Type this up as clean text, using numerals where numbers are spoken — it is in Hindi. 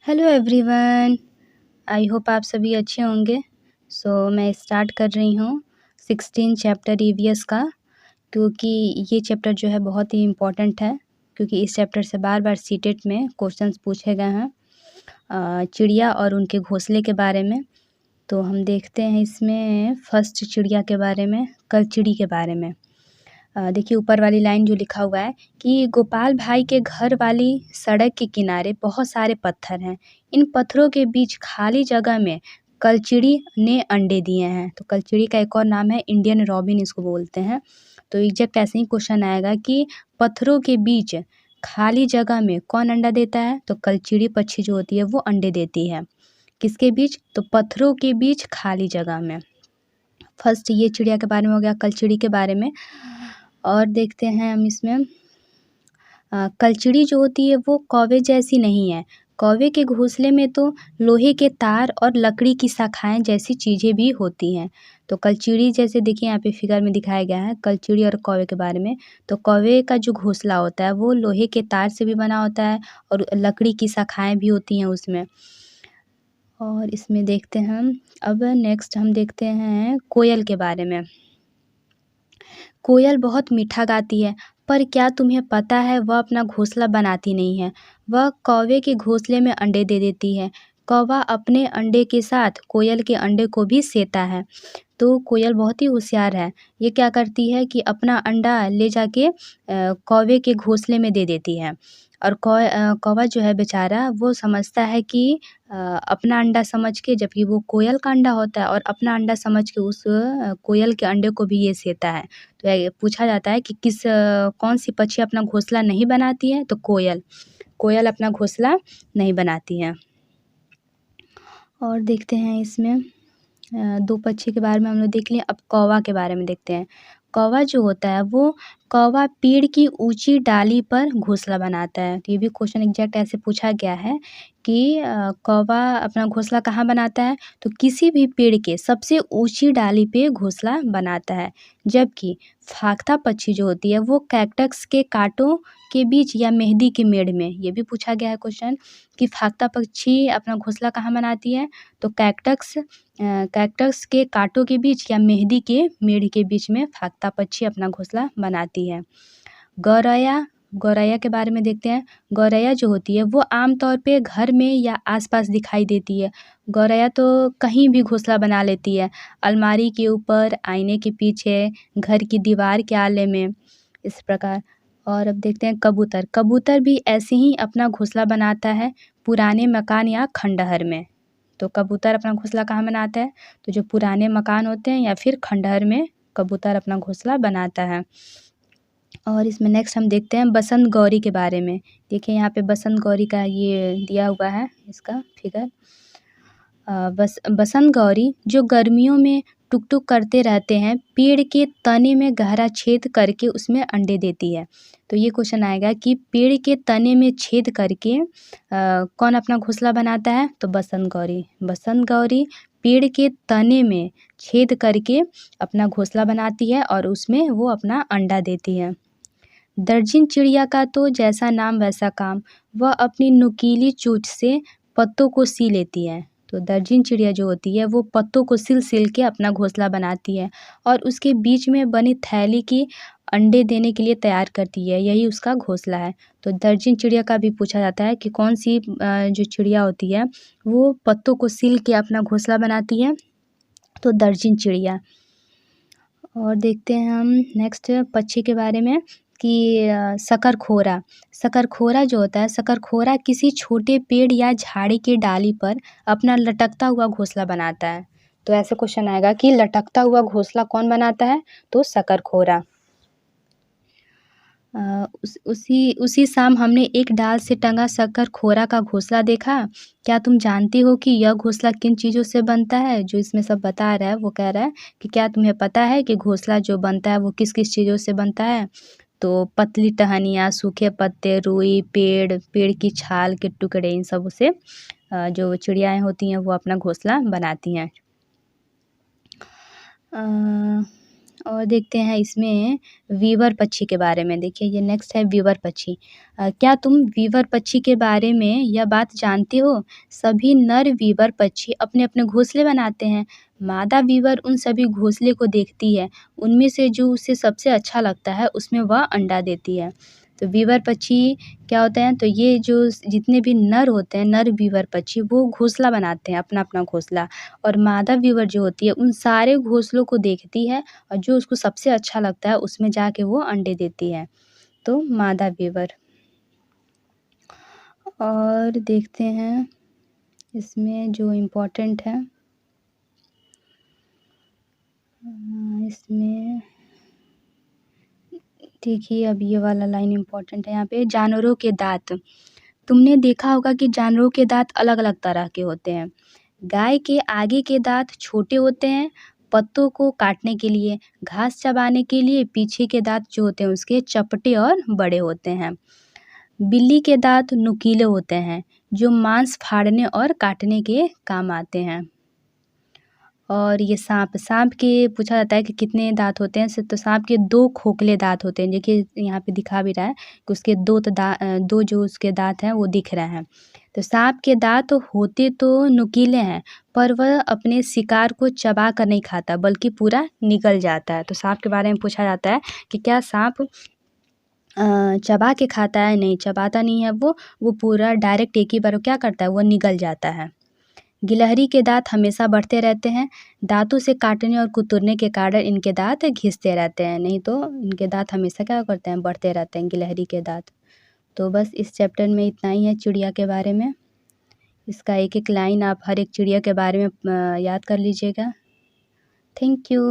Hello everyone. आई होप आप सभी अच्छे होंगे। मैं स्टार्ट कर रही हूँ 16 चैप्टर ईवीएस का, क्योंकि ये चैप्टर जो है बहुत ही इम्पोर्टेंट है, क्योंकि इस चैप्टर से बार बार सीटेट में क्वेश्चंस पूछे गए हैं चिड़िया और उनके घोंसले के बारे में। तो हम देखते हैं इसमें फर्स्ट चिड़िया के बारे में, कलचिड़ी के बारे में। देखिए ऊपर वाली लाइन जो लिखा हुआ है कि गोपाल भाई के घर वाली सड़क के किनारे बहुत सारे पत्थर हैं। इन पत्थरों के बीच खाली जगह में कलचिड़ी ने अंडे दिए हैं। तो कलचिड़ी का एक और नाम है इंडियन रॉबिन, इसको बोलते हैं। तो एग्जैक्ट ऐसे ही क्वेश्चन आएगा कि पत्थरों के बीच खाली जगह में कौन अंडा देता है? तो कलचिड़ी पक्षी जो होती है वो अंडे देती है। किसके बीच? तो पत्थरों के बीच खाली जगह में। फर्स्ट ये चिड़िया के बारे में हो गया, कलचिड़ी के बारे में। और देखते हैं हम इसमें कलचिड़ी जो होती है वो कौवे जैसी नहीं है। कौवे के घोंसले में तो लोहे के तार और लकड़ी की शाखाएं जैसी चीज़ें भी होती हैं। तो कलचिड़ी जैसे देखिए यहाँ पे फिगर में दिखाया गया है कलचिड़ी और कौवे के बारे में। तो कौवे का जो घोंसला होता है वो लोहे के तार से भी बना होता है और लकड़ी की शाखाएं भी होती हैं उसमें। और इसमें देखते हैं हम, अब नेक्स्ट हम देखते हैं कोयल के बारे में। कोयल बहुत मीठा गाती है, पर क्या तुम्हें पता है वह अपना घोंसला बनाती नहीं है। वह कौवे के घोंसले में अंडे दे देती है। कौवा अपने अंडे के साथ कोयल के अंडे को भी सेता है। तो कोयल बहुत ही होशियार है। ये क्या करती है कि अपना अंडा ले जाके कौवे के घोंसले में दे देती है। और कौवा जो है बेचारा वो समझता है कि अपना अंडा समझ के, जबकि वो कोयल का अंडा होता है, और अपना अंडा समझ के उस कोयल के अंडे को भी ये सेता है। तो ये पूछा जाता है कि कौन सी पक्षी अपना घोंसला नहीं बनाती है? तो कोयल। कोयल अपना घोंसला नहीं बनाती है। और देखते हैं इसमें दो पक्षी के बारे में हम लोग देख लिए, अब कौवा के बारे में देखते हैं। कौवा जो होता है वो कौवा पेड़ की ऊंची डाली पर घोंसला बनाता है। तो ये भी क्वेश्चन एग्जैक्ट ऐसे पूछा गया है कि कौवा अपना घोंसला कहाँ बनाता है? तो किसी भी पेड़ के सबसे ऊंची डाली पे घोंसला बनाता है। जबकि फाख्ता पक्षी जो होती है वो कैक्टस के कांटों के बीच या मेहंदी के मेड़ में, ये भी पूछा गया है क्वेश्चन कि फाख्ता पक्षी अपना घोंसला कहाँ बनाती है? तो कैक्टस के कांटों के बीच या मेहंदी के मेड़ के बीच में फाख्ता पक्षी अपना घोंसला बनाती है। गौरैया के बारे में देखते हैं। गौरैया जो होती है वो आमतौर पे घर में या आसपास दिखाई देती है। गौरैया तो कहीं भी घोंसला बना लेती है, अलमारी के ऊपर, आईने के पीछे, घर की दीवार के आले में, इस प्रकार। और अब देखते हैं कबूतर। कबूतर भी ऐसे ही अपना घोंसला बनाता है पुराने मकान या खंडहर में। तो कबूतर अपना घोंसला कहाँ बनाता है? तो जो पुराने मकान होते हैं या फिर खंडहर में कबूतर अपना घोंसला बनाता है। और इसमें नेक्स्ट हम देखते हैं बसंत गौरी के बारे में। देखिए यहाँ पे बसंत गौरी का ये दिया हुआ है इसका फिगर। बसंत गौरी जो गर्मियों में टुक-टुक करते रहते हैं, पेड़ के तने में गहरा छेद करके उसमें अंडे देती है। तो ये क्वेश्चन आएगा कि पेड़ के तने में छेद करके कौन अपना घोंसला बनाता है? तो बसंत गौरी। बसंत गौरी पेड़ के तने में छेद करके अपना घोंसला बनाती है और उसमें वो अपना अंडा देती है। दर्जन चिड़िया का तो जैसा नाम वैसा काम, वह अपनी नुकीली चोंच से पत्तों को सी लेती है। तो दर्जन चिड़िया जो होती है वो पत्तों को सिल के अपना घोंसला बनाती है और उसके बीच में बनी थैली की अंडे देने के लिए तैयार करती है, यही उसका घोंसला है। तो दर्जन चिड़िया का भी पूछा जाता है कि कौन सी जो चिड़िया होती है वो पत्तों को सिल के अपना घोंसला बनाती है? तो दर्जन चिड़िया। और देखते हैं हम नेक्स्ट पक्षी के बारे में कि शकरखोरा। शकरखोरा जो होता है, शकरखोरा किसी छोटे पेड़ या झाड़ी की डाली पर अपना लटकता हुआ घोंसला बनाता है। तो ऐसे क्वेश्चन आएगा कि लटकता हुआ घोंसला कौन बनाता है? तो शकरखोरा। उसी शाम हमने एक डाल से टंगा शकरखोरा का घोंसला देखा। क्या तुम जानती हो कि यह घोंसला किन चीज़ों से बनता है? जो इसमें सब बता रहा है वो कह रहा है कि क्या तुम्हें पता है कि घोंसला जो बनता है वो किस किस चीज़ों से बनता है? तो पतली टहनियाँ, सूखे पत्ते, रुई, पेड़ की छाल के टुकड़े, इन सब से जो चिड़ियाएँ होती हैं वो अपना घोंसला बनाती हैं। और देखते हैं इसमें वीवर पक्षी के बारे में। देखिए ये नेक्स्ट है वीवर पक्षी। क्या तुम वीवर पक्षी के बारे में यह बात जानते हो? सभी नर वीवर पक्षी अपने-अपने घोंसले बनाते हैं। मादा वीवर उन सभी घोंसले को देखती है। उनमें से जो उसे सबसे अच्छा लगता है उसमें वह अंडा देती है। तो वीवर पक्षी क्या होते हैं, तो ये जो जितने भी नर होते हैं, नर वीवर पक्षी वो घोंसला बनाते हैं, अपना-अपना घोंसला। और मादा वीवर जो होती है उन सारे घोंसलों को देखती है और जो उसको सबसे अच्छा लगता है उसमें जाके वो अंडे देती है। तो मादा वीवर। और देखते हैं इसमें जो इम्पोर्टेंट है इसमें देखिए अब ये वाला लाइन इम्पोर्टेंट है यहाँ पे, जानवरों के दाँत। तुमने देखा होगा कि जानवरों के दाँत अलग-अलग तरह के होते हैं। गाय के आगे के दाँत छोटे होते हैं, पत्तों को काटने के लिए, घास चबाने के लिए। पीछे के दाँत जो होते हैं उसके चपटे और बड़े होते हैं। बिल्ली के दाँत नुकीले होते हैं, जो मांस फाड़ने और काटने के काम आते हैं। और ये साँप के पूछा जाता है कि कितने दाँत होते हैं, तो साँप के 2 खोखले दाँत होते हैं। देखिए यहाँ पे दिखा भी रहा है कि उसके 2 जो उसके दाँत हैं वो दिख रहे हैं। तो साँप के दाँत होते तो नुकीले हैं, पर वह अपने शिकार को चबा कर नहीं खाता बल्कि पूरा निगल जाता है। तो साँप के बारे में पूछा जाता है कि क्या साँप चबा के खाता है? नहीं, चबाता नहीं है वो पूरा डायरेक्ट एक ही बार वो क्या करता है, वो निगल जाता है। गिलहरी के दाँत हमेशा बढ़ते रहते हैं। दाँतों से काटने और कुतरने के कारण इनके दाँत घिसते रहते हैं, नहीं तो इनके दाँत हमेशा क्या करते हैं, बढ़ते रहते हैं गिलहरी के दाँत। तो बस इस चैप्टर में इतना ही है चिड़िया के बारे में। इसका एक-एक लाइन आप हर एक चिड़िया के बारे में याद कर लीजिएगा। Thank you.